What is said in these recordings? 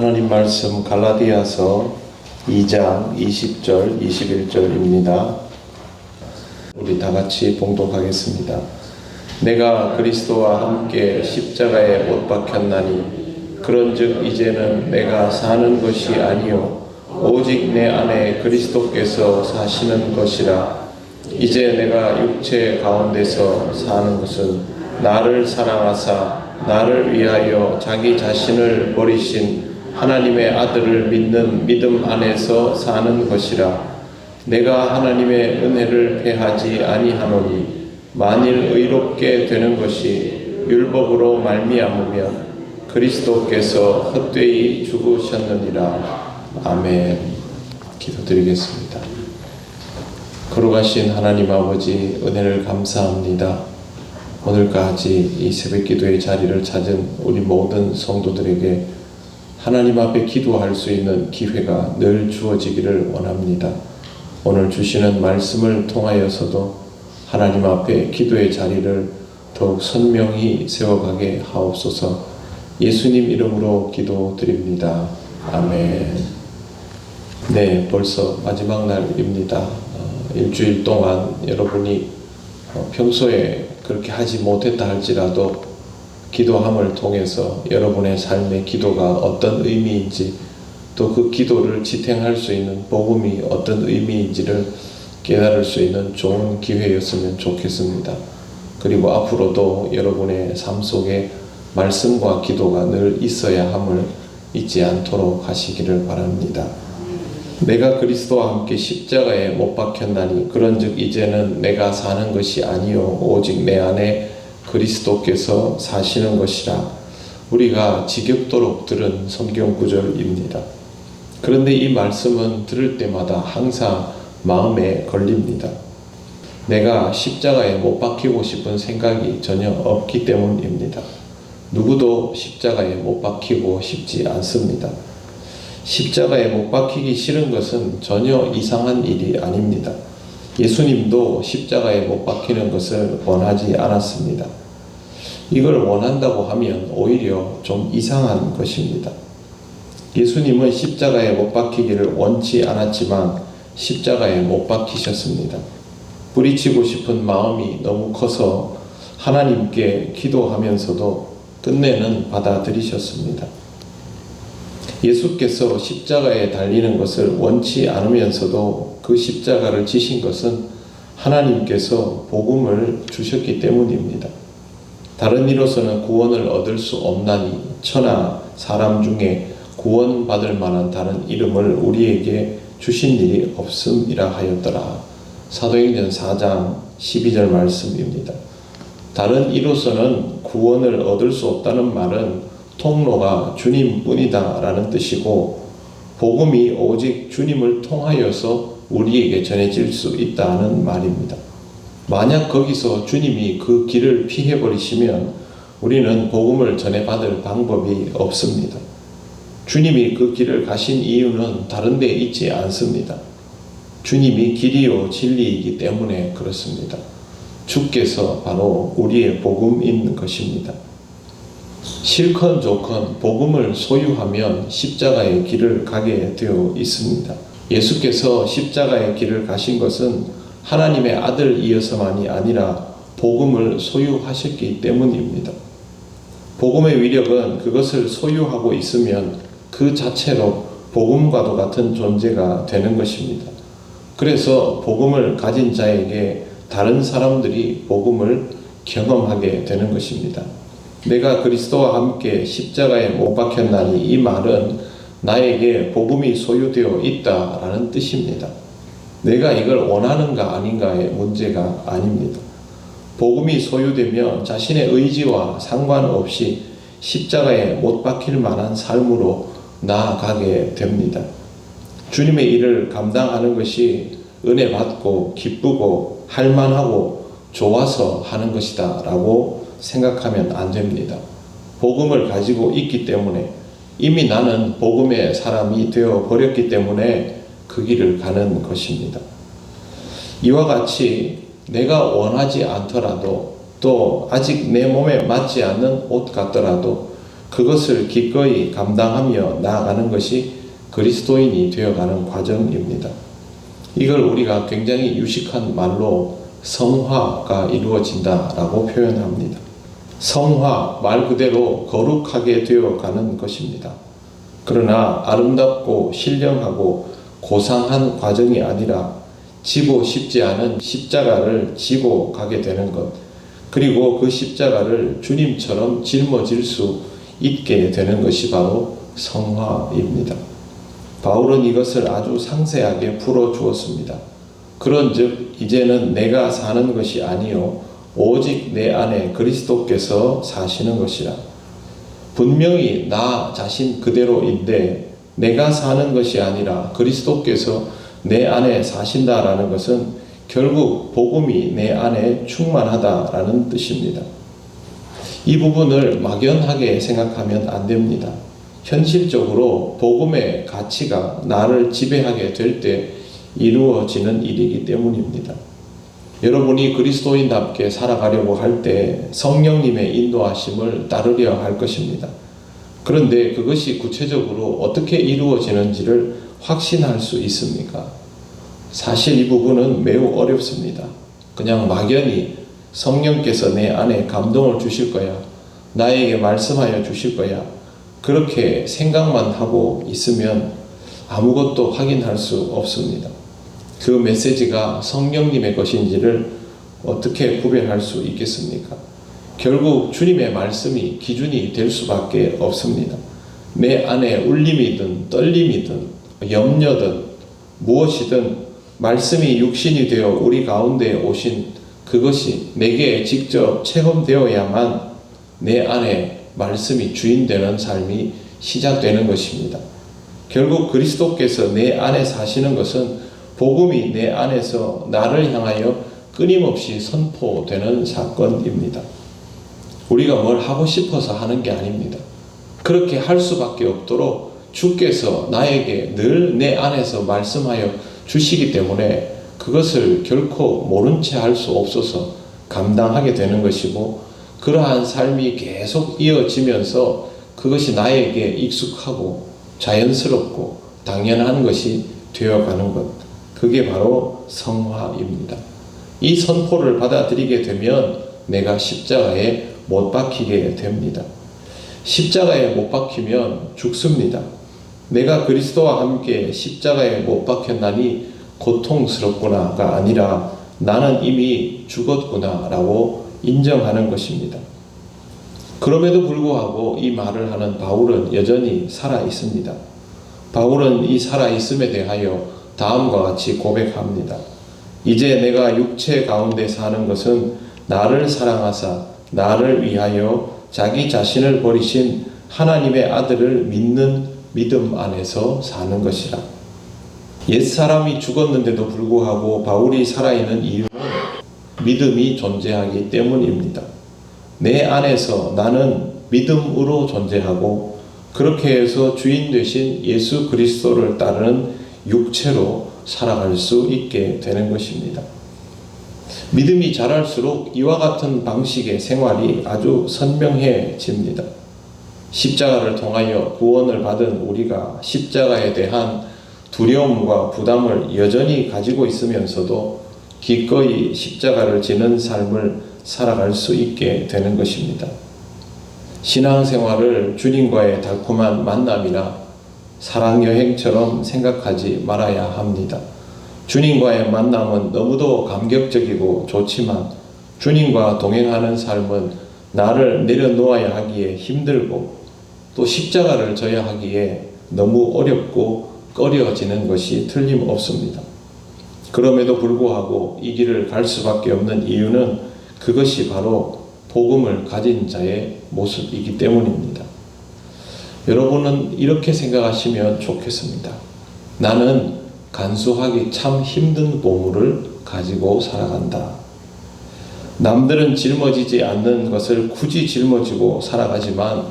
하나님 말씀 갈라디아서 2장 20절 21절입니다. 우리 다 같이 봉독하겠습니다. 내가 그리스도와 함께 십자가에 못 박혔나니 그런즉 이제는 내가 사는 것이 아니요 오직 내 안에 그리스도께서 사시는 것이라. 이제 내가 육체 가운데서 사는 것은 나를 사랑하사 나를 위하여 자기 자신을 버리신 하나님의 아들을 믿는 믿음 안에서 사는 것이라. 내가 하나님의 은혜를 패하지 아니하노니 만일 의롭게 되는 것이 율법으로 말미암으면 그리스도께서 헛되이 죽으셨느니라. 아멘. 기도드리겠습니다. 거룩하신 하나님 아버지, 은혜를 감사합니다. 오늘까지 이 새벽기도의 자리를 찾은 우리 모든 성도들에게 하나님 앞에 기도할 수 있는 기회가 늘 주어지기를 원합니다. 오늘 주시는 말씀을 통하여서도 하나님 앞에 기도의 자리를 더욱 선명히 세워가게 하옵소서. 예수님 이름으로 기도드립니다. 아멘. 네, 벌써 마지막 날입니다. 일주일 동안 여러분이 평소에 그렇게 하지 못했다 할지라도 기도함을 통해서 여러분의 삶의 기도가 어떤 의미인지, 또 그 기도를 지탱할 수 있는 복음이 어떤 의미인지를 깨달을 수 있는 좋은 기회였으면 좋겠습니다. 그리고 앞으로도 여러분의 삶 속에 말씀과 기도가 늘 있어야 함을 잊지 않도록 하시기를 바랍니다. 내가 그리스도와 함께 십자가에 못 박혔나니 그런즉 이제는 내가 사는 것이 아니요 오직 내 안에 그리스도께서 사시는 것이라. 우리가 지겹도록 들은 성경 구절입니다. 그런데 이 말씀은 들을 때마다 항상 마음에 걸립니다. 내가 십자가에 못 박히고 싶은 생각이 전혀 없기 때문입니다. 누구도 십자가에 못 박히고 싶지 않습니다. 십자가에 못 박히기 싫은 것은 전혀 이상한 일이 아닙니다. 예수님도 십자가에 못 박히는 것을 원하지 않았습니다. 이걸 원한다고 하면 오히려 좀 이상한 것입니다. 예수님은 십자가에 못 박히기를 원치 않았지만 십자가에 못 박히셨습니다. 뿌리치고 싶은 마음이 너무 커서 하나님께 기도하면서도 끝내는 받아들이셨습니다. 예수께서 십자가에 달리는 것을 원치 않으면서도 그 십자가를 지신 것은 하나님께서 복음을 주셨기 때문입니다. 다른 이로서는 구원을 얻을 수 없나니 천하 사람 중에 구원받을 만한 다른 이름을 우리에게 주신 일이 없음이라 하였더라. 사도행전 4장 12절 말씀입니다. 다른 이로서는 구원을 얻을 수 없다는 말은 통로가 주님뿐이다 라는 뜻이고, 복음이 오직 주님을 통하여서 우리에게 전해질 수 있다는 말입니다. 만약 거기서 주님이 그 길을 피해버리시면 우리는 복음을 전해받을 방법이 없습니다. 주님이 그 길을 가신 이유는 다른 데 있지 않습니다. 주님이 길이요 진리이기 때문에 그렇습니다. 주께서 바로 우리의 복음인 것입니다. 싫건 좋건 복음을 소유하면 십자가의 길을 가게 되어 있습니다. 예수께서 십자가의 길을 가신 것은 하나님의 아들이어서만이 아니라 복음을 소유하셨기 때문입니다. 복음의 위력은 그것을 소유하고 있으면 그 자체로 복음과도 같은 존재가 되는 것입니다. 그래서 복음을 가진 자에게 다른 사람들이 복음을 경험하게 되는 것입니다. 내가 그리스도와 함께 십자가에 못 박혔나니 이 말은 나에게 복음이 소유되어 있다라는 뜻입니다. 내가 이걸 원하는가 아닌가의 문제가 아닙니다. 복음이 소유되면 자신의 의지와 상관없이 십자가에 못 박힐 만한 삶으로 나아가게 됩니다. 주님의 일을 감당하는 것이 은혜 받고 기쁘고 할만하고 좋아서 하는 것이다 라고 생각하면 안 됩니다. 복음을 가지고 있기 때문에, 이미 나는 복음의 사람이 되어 버렸기 때문에 그 길을 가는 것입니다. 이와 같이 내가 원하지 않더라도, 또 아직 내 몸에 맞지 않는 옷 같더라도 그것을 기꺼이 감당하며 나아가는 것이 그리스도인이 되어가는 과정입니다. 이걸 우리가 굉장히 유식한 말로 성화가 이루어진다라고 표현합니다. 성화, 말 그대로 거룩하게 되어가는 것입니다. 그러나 아름답고 신령하고 고상한 과정이 아니라 지고 싶지 않은 십자가를 지고 가게 되는 것, 그리고 그 십자가를 주님처럼 짊어질 수 있게 되는 것이 바로 성화입니다. 바울은 이것을 아주 상세하게 풀어주었습니다. 그런즉 이제는 내가 사는 것이 아니요 오직 내 안에 그리스도께서 사시는 것이라. 분명히 나 자신 그대로인데 내가 사는 것이 아니라 그리스도께서 내 안에 사신다라는 것은 결국 복음이 내 안에 충만하다라는 뜻입니다. 이 부분을 막연하게 생각하면 안 됩니다. 현실적으로 복음의 가치가 나를 지배하게 될 때 이루어지는 일이기 때문입니다. 여러분이 그리스도인답게 살아가려고 할 때 성령님의 인도하심을 따르려 할 것입니다. 그런데 그것이 구체적으로 어떻게 이루어지는지를 확신할 수 있습니까? 사실 이 부분은 매우 어렵습니다. 그냥 막연히 성령께서 내 안에 감동을 주실 거야, 나에게 말씀하여 주실 거야, 그렇게 생각만 하고 있으면 아무것도 확인할 수 없습니다. 그 메시지가 성령님의 것인지를 어떻게 구별할 수 있겠습니까? 결국 주님의 말씀이 기준이 될 수밖에 없습니다. 내 안에 울림이든 떨림이든 염려든 무엇이든 말씀이 육신이 되어 우리 가운데 오신 그것이 내게 직접 체험되어야만 내 안에 말씀이 주인되는 삶이 시작되는 것입니다. 결국 그리스도께서 내 안에 사시는 것은 복음이 내 안에서 나를 향하여 끊임없이 선포되는 사건입니다. 우리가 뭘 하고 싶어서 하는 게 아닙니다. 그렇게 할 수밖에 없도록 주께서 나에게 늘 내 안에서 말씀하여 주시기 때문에 그것을 결코 모른 채 할 수 없어서 감당하게 되는 것이고, 그러한 삶이 계속 이어지면서 그것이 나에게 익숙하고 자연스럽고 당연한 것이 되어가는 것, 그게 바로 성화입니다. 이 선포를 받아들이게 되면 내가 십자가에 못 박히게 됩니다. 십자가에 못 박히면 죽습니다. 내가 그리스도와 함께 십자가에 못 박혔나니 고통스럽구나가 아니라 나는 이미 죽었구나라고 인정하는 것입니다. 그럼에도 불구하고 이 말을 하는 바울은 여전히 살아 있습니다. 바울은 이 살아 있음에 대하여 다음과 같이 고백합니다. 이제 내가 육체 가운데 사는 것은 나를 사랑하사 나를 위하여 자기 자신을 버리신 하나님의 아들을 믿는 믿음 안에서 사는 것이라. 옛사람이 죽었는데도 불구하고 바울이 살아있는 이유는 믿음이 존재하기 때문입니다. 내 안에서 나는 믿음으로 존재하고 그렇게 해서 주인 되신 예수 그리스도를 따르는 육체로 살아갈 수 있게 되는 것입니다. 믿음이 자랄수록 이와 같은 방식의 생활이 아주 선명해집니다. 십자가를 통하여 구원을 받은 우리가 십자가에 대한 두려움과 부담을 여전히 가지고 있으면서도 기꺼이 십자가를 지는 삶을 살아갈 수 있게 되는 것입니다. 신앙생활을 주님과의 달콤한 만남이나 사랑여행처럼 생각하지 말아야 합니다. 주님과의 만남은 너무도 감격적이고 좋지만 주님과 동행하는 삶은 나를 내려놓아야 하기에 힘들고 또 십자가를 져야 하기에 너무 어렵고 꺼려지는 것이 틀림없습니다. 그럼에도 불구하고 이 길을 갈 수밖에 없는 이유는 그것이 바로 복음을 가진 자의 모습이기 때문입니다. 여러분은 이렇게 생각하시면 좋겠습니다. 나는 간수하기 참 힘든 보물을 가지고 살아간다. 남들은 짊어지지 않는 것을 굳이 짊어지고 살아가지만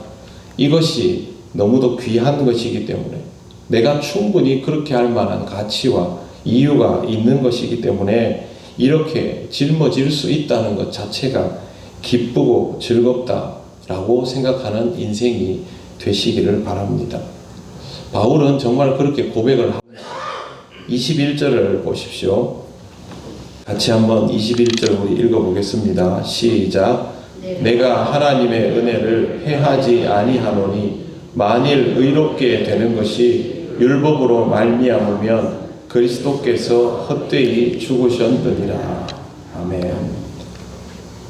이것이 너무도 귀한 것이기 때문에 내가 충분히 그렇게 할 만한 가치와 이유가 있는 것이기 때문에 이렇게 짊어질 수 있다는 것 자체가 기쁘고 즐겁다 라고 생각하는 인생이 되시기를 바랍니다. 바울은 정말 그렇게 고백을 합니다. 21절을 보십시오. 같이 한번 21절 우리 읽어보겠습니다. 시작. 내가 하나님의 은혜를 패하지 아니하노니 만일 의롭게 되는 것이 율법으로 말미암으면 그리스도께서 헛되이 죽으셨느니라. 아멘.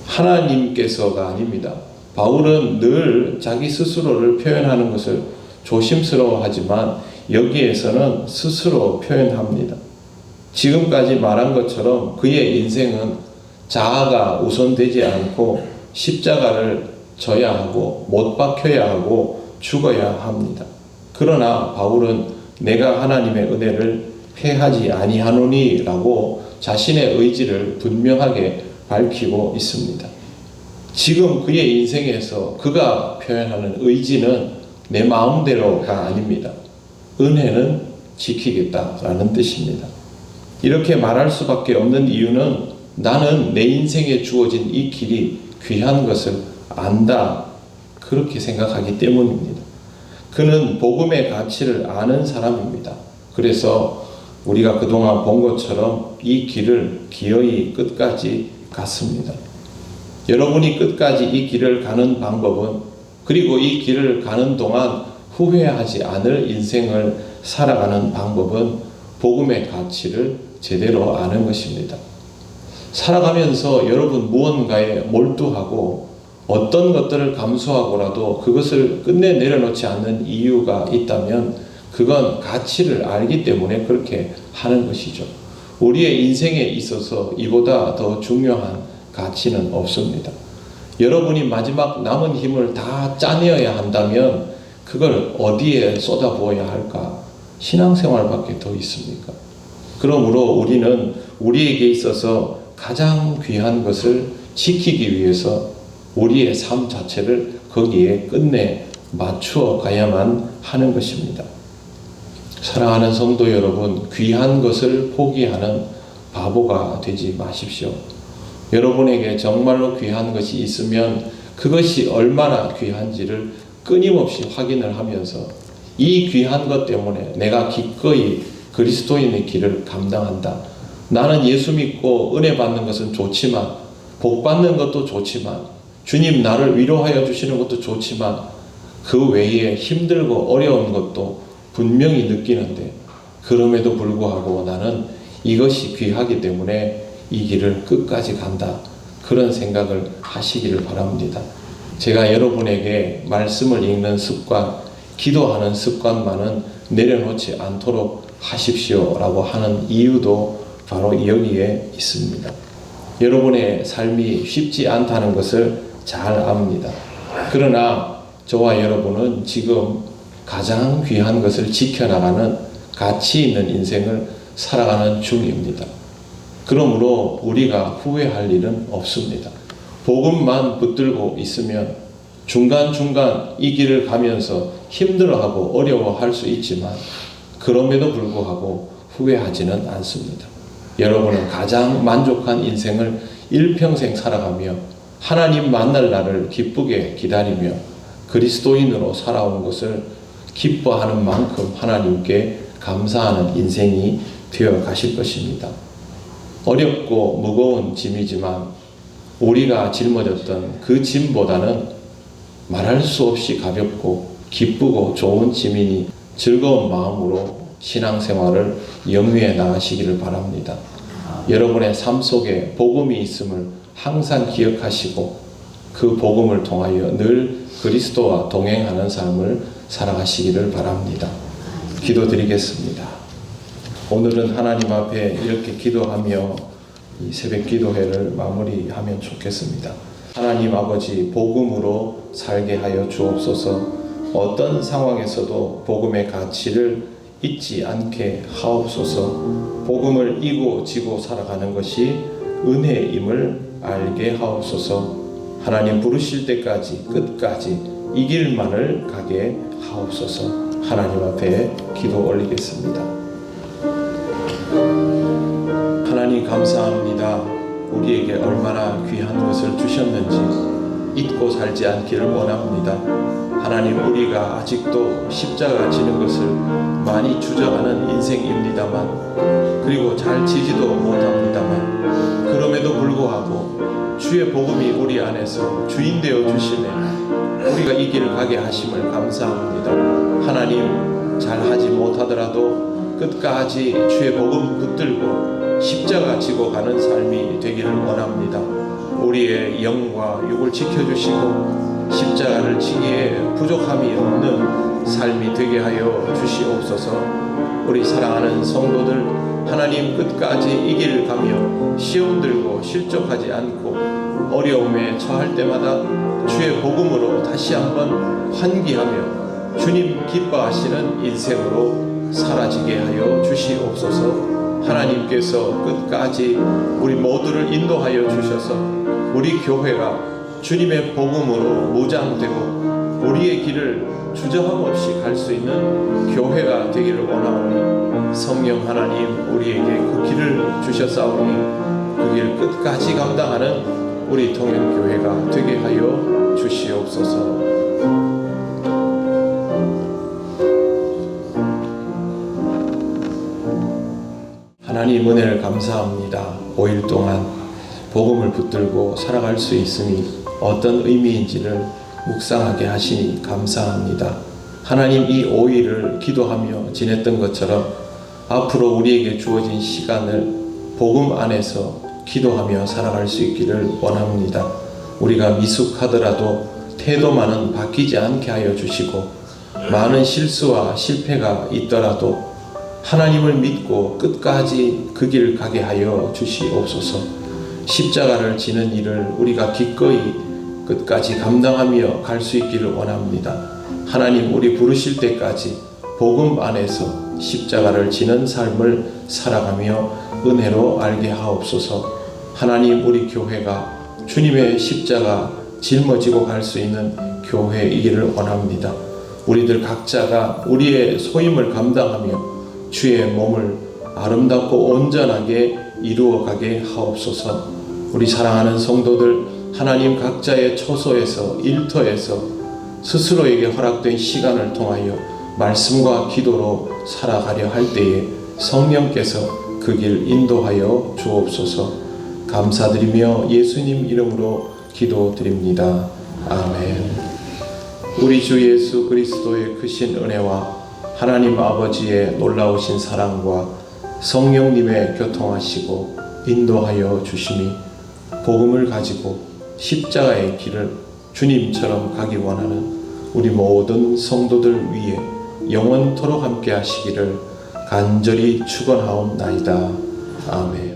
하나님께서가 아닙니다. 바울은 늘 자기 스스로를 표현하는 것을 조심스러워하지만 여기에서는 스스로 표현합니다. 지금까지 말한 것처럼 그의 인생은 자아가 우선되지 않고 십자가를 져야 하고 못 박혀야 하고 죽어야 합니다. 그러나 바울은 내가 하나님의 은혜를 패하지 아니하노니 라고 자신의 의지를 분명하게 밝히고 있습니다. 지금 그의 인생에서 그가 표현하는 의지는 내 마음대로가 아닙니다. 은혜는 지키겠다라는 뜻입니다. 이렇게 말할 수밖에 없는 이유는 나는 내 인생에 주어진 이 길이 귀한 것을 안다, 그렇게 생각하기 때문입니다. 그는 복음의 가치를 아는 사람입니다. 그래서 우리가 그동안 본 것처럼 이 길을 기어이 끝까지 갔습니다. 여러분이 끝까지 이 길을 가는 방법은, 그리고 이 길을 가는 동안 후회하지 않을 인생을 살아가는 방법은 복음의 가치를 제대로 아는 것입니다. 살아가면서 여러분 무언가에 몰두하고 어떤 것들을 감수하고라도 그것을 끝내 내려놓지 않는 이유가 있다면 그건 가치를 알기 때문에 그렇게 하는 것이죠. 우리의 인생에 있어서 이보다 더 중요한 가치는 없습니다. 여러분이 마지막 남은 힘을 다 짜내어야 한다면 그걸 어디에 쏟아부어야 할까? 신앙생활밖에 더 있습니까? 그러므로 우리는 우리에게 있어서 가장 귀한 것을 지키기 위해서 우리의 삶 자체를 거기에 끝내 맞추어 가야만 하는 것입니다. 사랑하는 성도 여러분, 귀한 것을 포기하는 바보가 되지 마십시오. 여러분에게 정말로 귀한 것이 있으면 그것이 얼마나 귀한지를 끊임없이 확인을 하면서 이 귀한 것 때문에 내가 기꺼이 그리스도인의 길을 감당한다. 나는 예수 믿고 은혜 받는 것은 좋지만, 복 받는 것도 좋지만, 주님 나를 위로하여 주시는 것도 좋지만 그 외에 힘들고 어려운 것도 분명히 느끼는데 그럼에도 불구하고 나는 이것이 귀하기 때문에 이 길을 끝까지 간다. 그런 생각을 하시기를 바랍니다. 제가 여러분에게 말씀을 읽는 습관, 기도하는 습관만은 내려놓지 않도록 하십시오 라고 하는 이유도 바로 여기에 있습니다. 여러분의 삶이 쉽지 않다는 것을 잘 압니다. 그러나 저와 여러분은 지금 가장 귀한 것을 지켜나가는 가치 있는 인생을 살아가는 중입니다. 그러므로 우리가 후회할 일은 없습니다. 복음만 붙들고 있으면 중간중간 이 길을 가면서 힘들어하고 어려워할 수 있지만 그럼에도 불구하고 후회하지는 않습니다. 여러분은 가장 만족한 인생을 일평생 살아가며 하나님 만날 날을 기쁘게 기다리며 그리스도인으로 살아온 것을 기뻐하는 만큼 하나님께 감사하는 인생이 되어 가실 것입니다. 어렵고 무거운 짐이지만 우리가 짊어졌던 그 짐보다는 말할 수 없이 가볍고 기쁘고 좋은 짐이니 즐거운 마음으로 신앙생활을 영위해 나가시기를 바랍니다. 여러분의 삶 속에 복음이 있음을 항상 기억하시고 그 복음을 통하여 늘 그리스도와 동행하는 삶을 살아가시기를 바랍니다. 기도드리겠습니다. 오늘은 하나님 앞에 이렇게 기도하며 이 새벽 기도회를 마무리하면 좋겠습니다. 하나님 아버지, 복음으로 살게 하여 주옵소서. 어떤 상황에서도 복음의 가치를 잊지 않게 하옵소서. 복음을 이고 지고 살아가는 것이 은혜임을 알게 하옵소서. 하나님 부르실 때까지 끝까지 이 길만을 가게 하옵소서. 하나님 앞에 기도 올리겠습니다. 하나님 감사합니다. 우리에게 얼마나 귀한 것을 주셨는지 잊고 살지 않기를 원합니다. 하나님, 우리가 아직도 십자가 지는 것을 많이 주저하는 인생입니다만, 그리고 잘 지지도 못합니다만, 그럼에도 불구하고 주의 복음이 우리 안에서 주인 되어 주시네 우리가 이 길을 가게 하심을 감사합니다. 하나님, 잘하지 못하더라도 끝까지 주의 복음 붙들고 십자가 지고 가는 삶이 되기를 원합니다. 우리의 영과 육을 지켜주시고 십자가를 지기에 부족함이 없는 삶이 되게 하여 주시옵소서. 우리 사랑하는 성도들, 하나님, 끝까지 이 길을 가며 시험 들고 실족하지 않고 어려움에 처할 때마다 주의 복음으로 다시 한번 환기하며 주님 기뻐하시는 인생으로 사라지게 하여 주시옵소서. 하나님께서 끝까지 우리 모두를 인도하여 주셔서 우리 교회가 주님의 복음으로 무장되고 우리의 길을 주저함 없이 갈 수 있는 교회가 되기를 원하오니, 성령 하나님, 우리에게 그 길을 주셨사오니 그 길 끝까지 감당하는 우리 통일교회가 되게 하여 주시옵소서. 하나님, 은혜를 감사합니다. 5일 동안 복음을 붙들고 살아갈 수 있음이 어떤 의미인지를 묵상하게 하시니 감사합니다. 하나님, 이 5일을 기도하며 지냈던 것처럼 앞으로 우리에게 주어진 시간을 복음 안에서 기도하며 살아갈 수 있기를 원합니다. 우리가 미숙하더라도 태도만은 바뀌지 않게 하여 주시고, 많은 실수와 실패가 있더라도 하나님을 믿고 끝까지 그 길을 가게 하여 주시옵소서. 십자가를 지는 일을 우리가 기꺼이 끝까지 감당하며 갈 수 있기를 원합니다. 하나님, 우리 부르실 때까지 복음 안에서 십자가를 지는 삶을 살아가며 은혜로 알게 하옵소서. 하나님, 우리 교회가 주님의 십자가 짊어지고 갈 수 있는 교회이기를 원합니다. 우리들 각자가 우리의 소임을 감당하며 주의 몸을 아름답고 온전하게 이루어가게 하옵소서. 우리 사랑하는 성도들, 하나님, 각자의 처소에서 일터에서 스스로에게 허락된 시간을 통하여 말씀과 기도로 살아가려 할 때에 성령께서 그 길 인도하여 주옵소서. 감사드리며 예수님 이름으로 기도드립니다. 아멘. 우리 주 예수 그리스도의 크신 은혜와 하나님 아버지의 놀라우신 사랑과 성령님의 교통하시고 인도하여 주심이 복음을 가지고 십자가의 길을 주님처럼 가기 원하는 우리 모든 성도들 위해 영원토록 함께 하시기를 간절히 축원하옵나이다. 아멘.